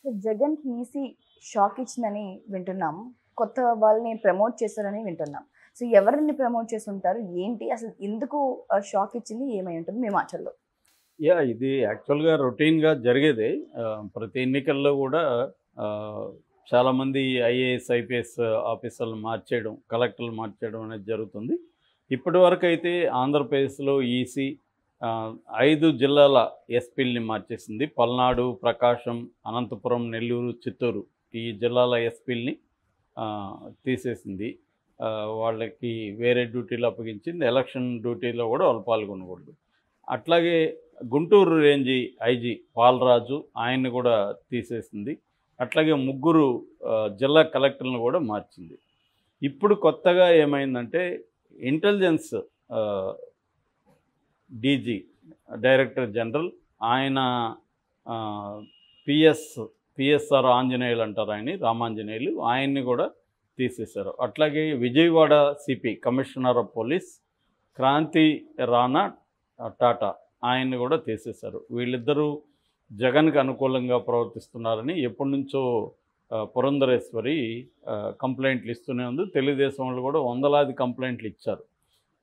జగన్‌కి EC shock ఇచ్చిందని వింటున్నాం. కొత్త వాళ్ళని ప్రమోట్ చేశారని వింటున్నాం. సో, ఎవరిని ప్రమోట్ చేసుంటారు? ఏంటి? అసలు ఎందుకు షాక్ ఇచ్చింది? ఏమై ఉంటుంది మీ మాటల్లో? ఇది యాక్చువల్‌గా రొటీన్‌గా జరిగేదే. ప్రతి ఎన్నికల్లో గూడా ఆహ్, చాలామంది ఐఏఎస్, ఐపీఎస్ ఆఫీసర్‌లు మార్చేయడం, కలెక్టర్లు మార్చేయడం అనేది జరుగుతుంది. ఇప్పటివరకైతే ఆంధ్రప్రదేశ్‌లో ఈసీ 5 జిల్లాల ఎస్పీలని మార్చేసింది. పల్నాడు, ప్రకాశం, అనంతపురం, నెల్లూరు, చిత్తూరు ఈ జిల్లాల ఎస్పీలని తీసేసింది. వాళ్ళకి వేరే డ్యూటీలు అప్పగించింది. ఎలక్షన్ డ్యూటీలో గూడా వాళ్ళు పాల్గొనకూడదు. అట్లాగే గుంటూరు రేంజి ఐజీ పాలరాజు ఆయన్ని కూడా తీసేసింది. అట్లాగే ముగ్గురు జిల్లా కలెక్టర్లను కూడా మార్చింది. ఇప్పుడు కొత్తగా ఏమైందంటే ఇంటెలిజెన్స్ ఆహ్, డీజీ డైరెక్టర్ జనరల్ ఆయన ఆహ్, పిఎస్ఆర్ ఆంజనేయులు అంటారు ఆయన్ని, రామాంజనేయులు. ఆయన్ని కూడా తీసేశారు. అట్లాగే Vijayawada CP commissioner of police Kranthi Rana Tata ఆయన్ని కూడా తీసేశారు. వీళ్ళిద్దరూ జగన్‌కి అనుకూలంగా ప్రవర్తిస్తున్నారని ఎప్పటినుంచో పురంధరేశ్వరి కంప్లైంట్లు ఇస్తూనే ఉంది. తెలుగుదేశం వాళ్ళు కూడా వందలాది కంప్లైంట్లు ఇచ్చారు.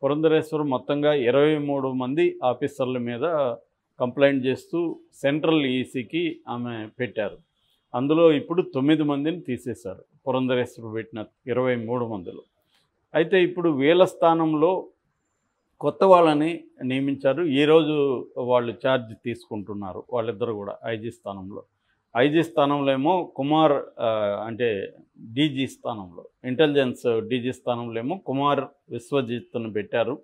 పురంధరేశ్వరి మొత్తంగా 23 మంది ఆఫీసర్ల మీద కంప్లైంట్ చేస్తూ సెంట్రల్ ఈసీకి ఆమె పెట్టారు. అందులో ఇప్పుడు 9 మందిని తీసేశారు. పురంధరేశ్వరి పెట్టిన 23 మందిలో. అయితే ఇప్పుడు వీళ్ళ స్థానంలో కొత్త వాళ్ళని నియమించారు. ఈరోజు వాళ్ళు ఛార్జ్ తీసుకుంటున్నారు వాళ్ళిద్దరు కూడా ఐజీ స్థానంలో. ఐజీ స్థానంలో ఏమో కుమార్ అంటే డీజీ స్థానంలో, ఇంటెలిజెన్స్ డీజీ స్థానంలో ఏమో కుమార్ విశ్వజిత్ను పెట్టారు.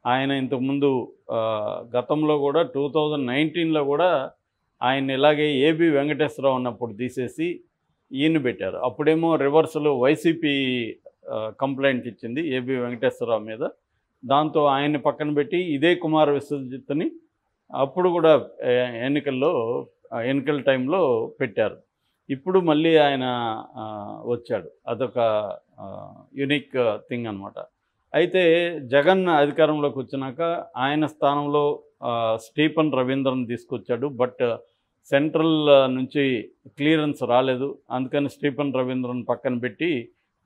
ఆయన ఇంతకుముందు గతంలో కూడా 2019లో కూడా ఆయన ఇలాగే ఏబి వెంకటేశ్వరరావు ఉన్నప్పుడు తీసేసి ఈయన పెట్టారు. అప్పుడేమో రివర్స్లో వైసీపీ కంప్లైంట్ ఇచ్చింది ఏబి వెంకటేశ్వరరావు మీద. దాంతో ఆయన్ని పక్కన పెట్టి ఇదే కుమార్ విశ్వజిత్ని అప్పుడు కూడా ఎన్నికల టైంలో పెట్టారు. ఇప్పుడు మళ్ళీ ఆయన వచ్చాడు. అదొక యూనిక్ థింగ్ అనమాట. అయితే జగన్ అధికారంలోకి వచ్చినాక ఆయన స్థానంలో స్టీఫన్ రవీంద్రన్ తీసుకొచ్చాడు. బట్ సెంట్రల్ నుంచి క్లియరెన్స్ రాలేదు. అందుకని స్టీఫన్ రవీంద్రన్ పక్కన పెట్టి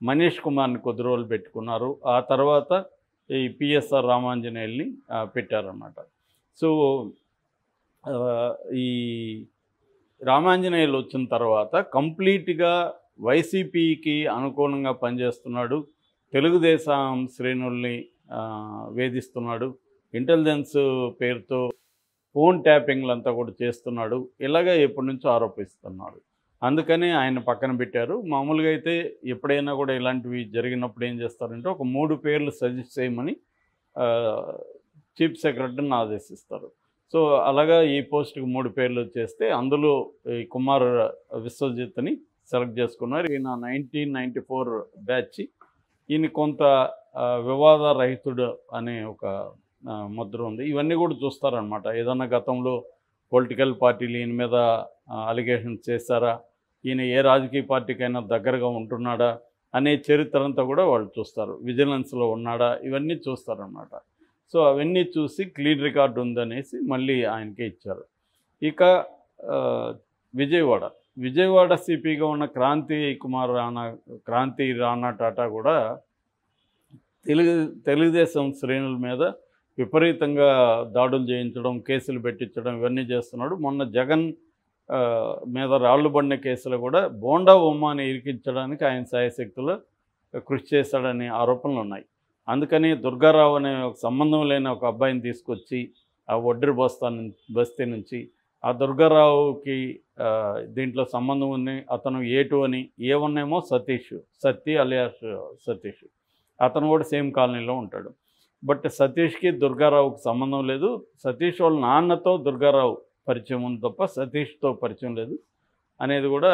మనీష్ కుమార్ని కొద్ది రోజులు పెట్టుకున్నారు. ఆ తర్వాత ఈ పిఎస్ఆర్ రామాంజనేయుల్ని పెట్టారన్నమాట. సో ఈ రామాంజనేయులు వచ్చిన తర్వాత కంప్లీట్గా వైసీపీకి అనుకూలంగా పనిచేస్తున్నాడు. తెలుగుదేశం శ్రేణుల్ని వేధిస్తున్నాడు. ఇంటెలిజెన్స్ పేరుతో ఫోన్ ట్యాపింగ్లంతా కూడా చేస్తున్నాడు. ఇలాగ ఎప్పటి నుంచో ఆరోపిస్తున్నాడు. అందుకని ఆయన పక్కన పెట్టారు. మామూలుగా అయితే ఎప్పుడైనా కూడా ఇలాంటివి జరిగినప్పుడు ఏం చేస్తారంటే ఒక 3 పేర్లు సజెస్ట్ చేయమని చీఫ్ సెక్రటరీని ఆదేశిస్తారు. సో అలాగా ఈ పోస్ట్కి 3 పేర్లు చేస్తే అందులో ఈ కుమార్ విశ్వజిత్ని సెలెక్ట్ చేసుకున్నారు. ఈయన 1994 బ్యాచ్. ఈయన కొంత వివాదరహితుడు అనే ఒక ముద్ర ఉంది. ఇవన్నీ కూడా చూస్తారనమాట. ఏదన్నా గతంలో పొలిటికల్ పార్టీలు ఈయన మీద అలిగేషన్స్ చేశారా, ఈయన ఏ రాజకీయ పార్టీకైనా దగ్గరగా ఉంటున్నాడా అనే చరిత్ర అంతా కూడా వాళ్ళు చూస్తారు. విజిలెన్స్లో ఉన్నాడా ఇవన్నీ చూస్తారనమాట. సో అవన్నీ చూసి క్లీన్ రికార్డు ఉందనేసి మళ్ళీ ఆయనకే ఇచ్చారు. ఇక విజయవాడ సిపిగా ఉన్న క్రాంతి రాణా టాటా కూడా తెలుగుదేశం శ్రేణుల మీద విపరీతంగా దాడులు చేయించడం, కేసులు పెట్టించడం ఇవన్నీ చేస్తున్నాడు. మొన్న జగన్ మీద రాళ్ళు పడిన కేసులో కూడా బోండా ఉమ్మాని ఇరికించడానికి ఆయన శాయశక్తులు కృషి చేశాడనే ఆరోపణలు ఉన్నాయి. అందుకని దుర్గారావు అనే ఒక సంబంధం లేని ఒక అబ్బాయిని తీసుకొచ్చి ఆ ఒడ్రి బస్తీ నుంచి ఆ దుర్గారావుకి దీంట్లో సంబంధం ఉంది. అతను A2 అని, A1 ఏమో సతీ అలియాస్ సతీష్. అతను కూడా సేమ్ కాలనీలో ఉంటాడు. బట్ సతీష్కి దుర్గారావుకి సంబంధం లేదు. సతీష్ వాళ్ళ నాన్నతో దుర్గారావు పరిచయం ఉంది తప్ప సతీష్తో పరిచయం లేదు అనేది కూడా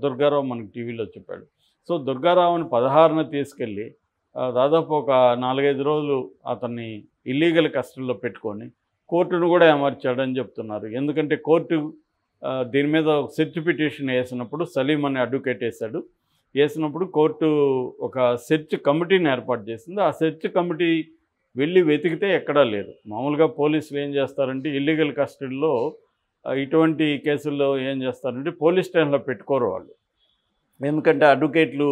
దుర్గారావు మనకి టీవీలో చెప్పాడు. సో దుర్గారావుని 16న తీసుకెళ్ళి దాదాపు ఒక 4-5 రోజులు అతన్ని ఇల్లీగల్ కస్టడీలో పెట్టుకొని కోర్టును కూడా అమర్చాడని చెప్తున్నారు. ఎందుకంటే కోర్టు దీని మీద ఒక సెర్చ్ పిటిషన్ వేసినప్పుడు సలీం అనే అడ్వకేట్ వేసినప్పుడు కోర్టు ఒక సెర్చ్ కమిటీని ఏర్పాటు చేసింది. ఆ సెర్చ్ కమిటీ వెళ్ళి వెతికితే ఎక్కడా లేదు. మామూలుగా పోలీసులు ఏం చేస్తారంటే ఇల్లీగల్ కస్టడీలో ఇటువంటి కేసుల్లో ఏం చేస్తారంటే పోలీస్ స్టేషన్లో పెట్టుకోరు వాళ్ళు. ఎందుకంటే అడ్వకేట్లు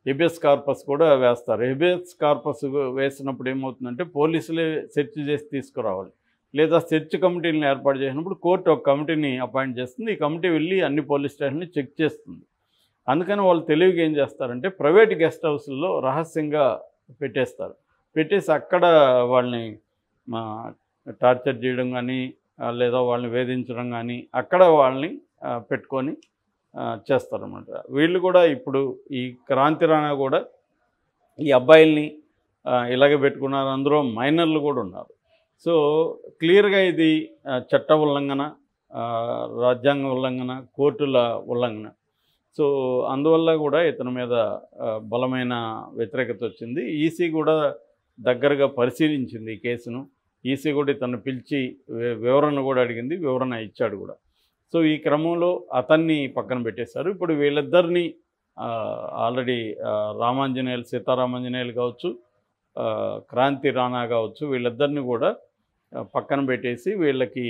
హెబియస్ కార్పస్ కూడా వేస్తారు. హెబియస్ కార్పస్ వేసినప్పుడు ఏమవుతుందంటే పోలీసులే సెర్చ్ చేసి తీసుకురావాలి, లేదా సెర్చ్ కమిటీలను ఏర్పాటు చేసినప్పుడు కోర్టు ఒక కమిటీని అపాయింట్ చేస్తుంది. ఈ కమిటీ వెళ్ళి అన్ని పోలీస్ స్టేషన్లు చెక్ చేస్తుంది. అందుకని వాళ్ళు తెలివిగా ఏం చేస్తారంటే ప్రైవేట్ గెస్ట్ హౌస్ల్లో రహస్యంగా పెట్టేస్తారు. పెట్టేసి అక్కడ వాళ్ళని టార్చర్ చేయడం కానీ లేదా వాళ్ళని వేధించడం కానీ అక్కడ వాళ్ళని పెట్టుకొని చేస్తారన్నమాట. వీళ్ళు కూడా ఇప్పుడు ఈ క్రాంతి రాణా కూడా ఈ అబ్బాయిల్ని ఇలాగే పెట్టుకున్నారు. అందులో మైనర్లు కూడా ఉన్నారు. సో క్లియర్గా ఇది చట్ట ఉల్లంఘన, రాజ్యాంగ ఉల్లంఘన, కోర్టుల ఉల్లంఘన. సో అందువల్ల కూడా ఇతని మీద బలమైన వ్యతిరేకత వచ్చింది. ఈసీ కూడా దగ్గరగా పరిశీలించింది ఈ కేసును. ఈసీ కూడా ఇతను పిలిచి వివరణ కూడా అడిగింది, వివరణ ఇచ్చాడు కూడా. సో ఈ క్రమంలో అతన్ని పక్కన పెట్టేశారు. ఇప్పుడు వీళ్ళిద్దరిని ఆల్రెడీ రామాంజనేయులు, సీతారామాంజనేయులు కావచ్చు, క్రాంతి రాణా కావచ్చు, వీళ్ళిద్దరిని కూడా పక్కన పెట్టేసి వీళ్ళకి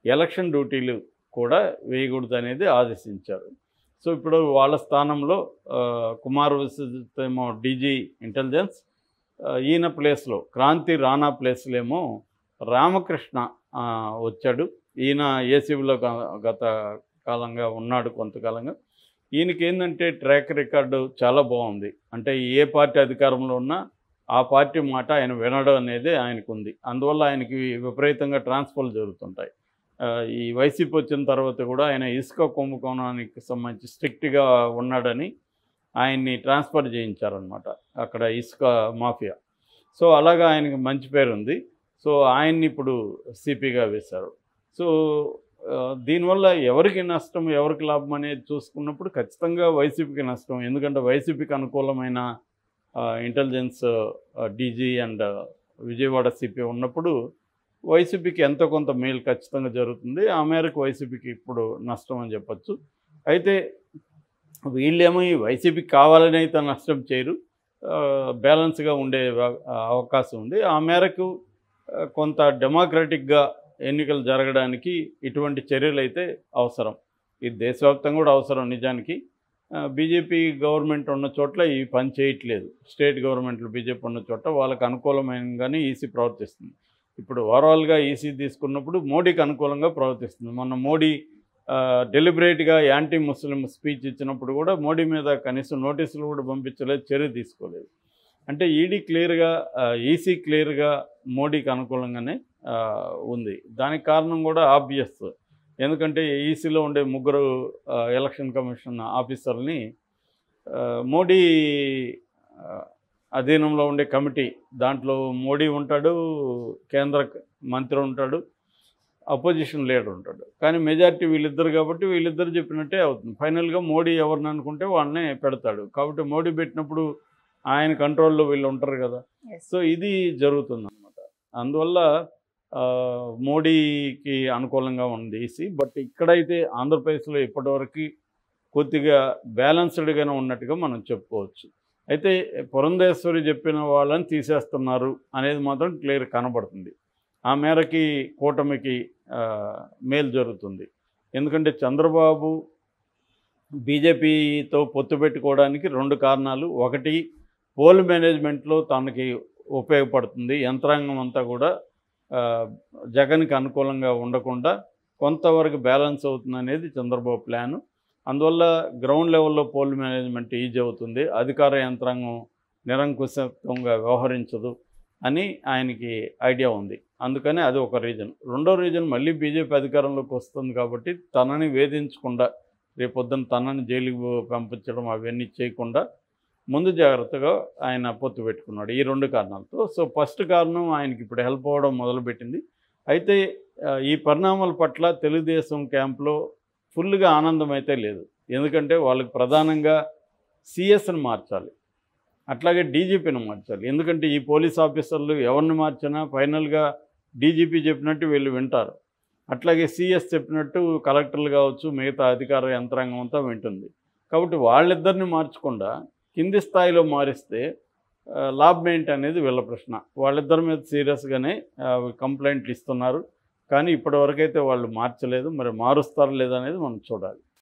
ఎలక్షన్ డ్యూటీలు కూడా వేయకూడదు అనేది ఆదేశించారు. సో ఇప్పుడు వాళ్ళ స్థానంలో కుమార్ విశ్వజిత్ ఏమో డీజీ ఇంటెలిజెన్స్, ఈయన ప్లేస్లో క్రాంతి రాణా ప్లేస్లో ఏమో రామకృష్ణ వచ్చాడు. ఈయన ఏసీబీలో గత కాలంగా ఉన్నాడు, కొంతకాలంగా. ఈయనకి ఏంటంటే ట్రాక్ రికార్డు చాలా బాగుంది. అంటే ఏ పార్టీ అధికారంలో ఉన్నా ఆ పార్టీ మాట ఆయన వినడం అనేది ఆయనకు ఉంది. అందువల్ల ఆయనకి విపరీతంగా ట్రాన్స్ఫర్లు జరుగుతుంటాయి. ఈ వైసీపీ వచ్చిన తర్వాత కూడా ఆయన ఇసుక కుంభకోణానికి సంబంధించి స్ట్రిక్ట్గా ఉన్నాడని ఆయన్ని ట్రాన్స్ఫర్ చేయించారనమాట, అక్కడ ఇసుక మాఫియా. సో అలాగా ఆయనకి మంచి పేరు ఉంది. సో ఆయన్ని ఇప్పుడు సిపిగా వేశారు. సో దీనివల్ల ఎవరికి నష్టం, ఎవరికి లాభం అనేది చూసుకున్నప్పుడు ఖచ్చితంగా వైసీపీకి నష్టం. ఎందుకంటే వైసీపీకి అనుకూలమైన intelligence DG and Vijayawada CP ఉన్నప్పుడు వైసీపీకి ఎంతో కొంత మేలు ఖచ్చితంగా జరుగుతుంది. ఆ మేరకు వైసీపీకి ఇప్పుడు నష్టం అని చెప్పచ్చు. అయితే వీళ్ళేమో ఈ వైసీపీకి కావాలని అయితే నష్టం చేయరు, బ్యాలెన్స్గా ఉండే అవకాశం ఉంది. ఆ మేరకు కొంత డెమోక్రటిక్గా ఎన్నికలు జరగడానికి ఇటువంటి చర్యలు అయితే అవసరం. ఇది దేశవ్యాప్తంగా కూడా అవసరం. నిజానికి బీజేపీ గవర్నమెంట్ ఉన్న చోట్ల ఈ పని చేయట్లేదు. స్టేట్ గవర్నమెంట్లు బీజేపీ ఉన్న చోట వాళ్ళకి అనుకూలమైనగానే ఈసీ ప్రవర్తిస్తుంది. ఇప్పుడు ఓవరాల్గా ఈసీ తీసుకున్నప్పుడు మోడీకి అనుకూలంగా ప్రవర్తిస్తుంది. మొన్న మోడీ డెలిబరేట్గా యాంటీ ముస్లిం స్పీచ్ ఇచ్చినప్పుడు కూడా మోడీ మీద కనీసం నోటీసులు కూడా పంపించలేదు, చర్య తీసుకోలేదు. అంటే ఈసీ క్లియర్గా మోడీకి అనుకూలంగానే ఉంది. దానికి కారణం కూడా ఆబ్వియస్. ఎందుకంటే ఈసీలో ఉండే 3 ఎలక్షన్ కమిషన్ ఆఫీసర్ని మోడీ అధీనంలో ఉండే కమిటీ, దాంట్లో మోడీ ఉంటాడు, కేంద్ర మంత్రి ఉంటాడు, అపోజిషన్ లీడర్ ఉంటాడు. కానీ మెజారిటీ వీళ్ళిద్దరు కాబట్టి వీళ్ళిద్దరు చెప్పినట్టే అవుతుంది. ఫైనల్గా మోడీ ఎవరిని అనుకుంటే వాళ్ళనే పెడతాడు. కాబట్టి మోడీ పెట్టినప్పుడు ఆయన కంట్రోల్లో వీళ్ళు ఉంటారు కదా. సో ఇది జరుగుతుంది అన్నమాట. అందువల్ల మోడీకి అనుకూలంగా ఉంది ఈసీ. బట్ ఇక్కడైతే ఆంధ్రప్రదేశ్లో ఇప్పటివరకు కొద్దిగా బ్యాలెన్స్డ్గానే ఉన్నట్టుగా మనం చెప్పుకోవచ్చు. అయితే పురంధేశ్వరి చెప్పిన వాళ్ళని తీసేస్తున్నారు అనేది మాత్రం క్లియర్ కనబడుతుంది. ఆ మేరకి కూటమికి మేలు జరుగుతుంది. ఎందుకంటే చంద్రబాబు బీజేపీతో పొత్తు పెట్టుకోవడానికి 2 కారణాలు. ఒకటి, పోల్ మేనేజ్మెంట్లో తనకి ఉపయోగపడుతుంది. యంత్రాంగం అంతా కూడా జగన్కి అనుకూలంగా ఉండకుండా కొంతవరకు బ్యాలెన్స్ అవుతుంది అనేది చంద్రబాబు ప్లాను. అందువల్ల గ్రౌండ్ లెవెల్లో పోల్ మేనేజ్మెంట్ ఈజీ అవుతుంది, అధికార యంత్రాంగం నిరంకుశత్వంగా వ్యవహరించదు అని ఆయనకి ఐడియా ఉంది. అందుకని అది ఒక రీజన్. రెండో రీజన్, మళ్ళీ బీజేపీ అధికారంలోకి వస్తుంది కాబట్టి తనని వేధించకుండా, రేపొద్దున తనని జైలుకి పంపించడం అవన్నీ చేయకుండా ముందు జాగ్రత్తగా ఆయన పొత్తు పెట్టుకున్నాడు ఈ 2 కారణాలతో. సో ఫస్ట్ కారణం ఆయనకి ఇప్పుడు హెల్ప్ అవ్వడం మొదలుపెట్టింది. అయితే ఈ పరిణామాల పట్ల తెలుగుదేశం క్యాంప్లో ఫుల్గా ఆనందం అయితే లేదు. ఎందుకంటే వాళ్ళకి ప్రధానంగా సిఎస్ని మార్చాలి, అట్లాగే డీజీపీని మార్చాలి. ఎందుకంటే ఈ పోలీస్ ఆఫీసర్లు ఎవరిని మార్చినా ఫైనల్గా డీజీపీ చెప్పినట్టు వీళ్ళు వింటారు. అట్లాగే సిఎస్ చెప్పినట్టు కలెక్టర్లు కావచ్చు, మిగతా అధికార యంత్రాంగం అంతా వింటుంది. కాబట్టి వాళ్ళిద్దరిని మార్చకుండా కింది స్థాయిలో మారిస్తే లాభం ఏంటి అనేది వీళ్ళ ప్రశ్న. వాళ్ళిద్దరి మీద సీరియస్గానే కంప్లైంట్లు ఇస్తున్నారు. కానీ ఇప్పటివరకైతే వాళ్ళు మార్చలేదు. మరి మారుస్తారా లేదా అనేది మనం చూడాలి.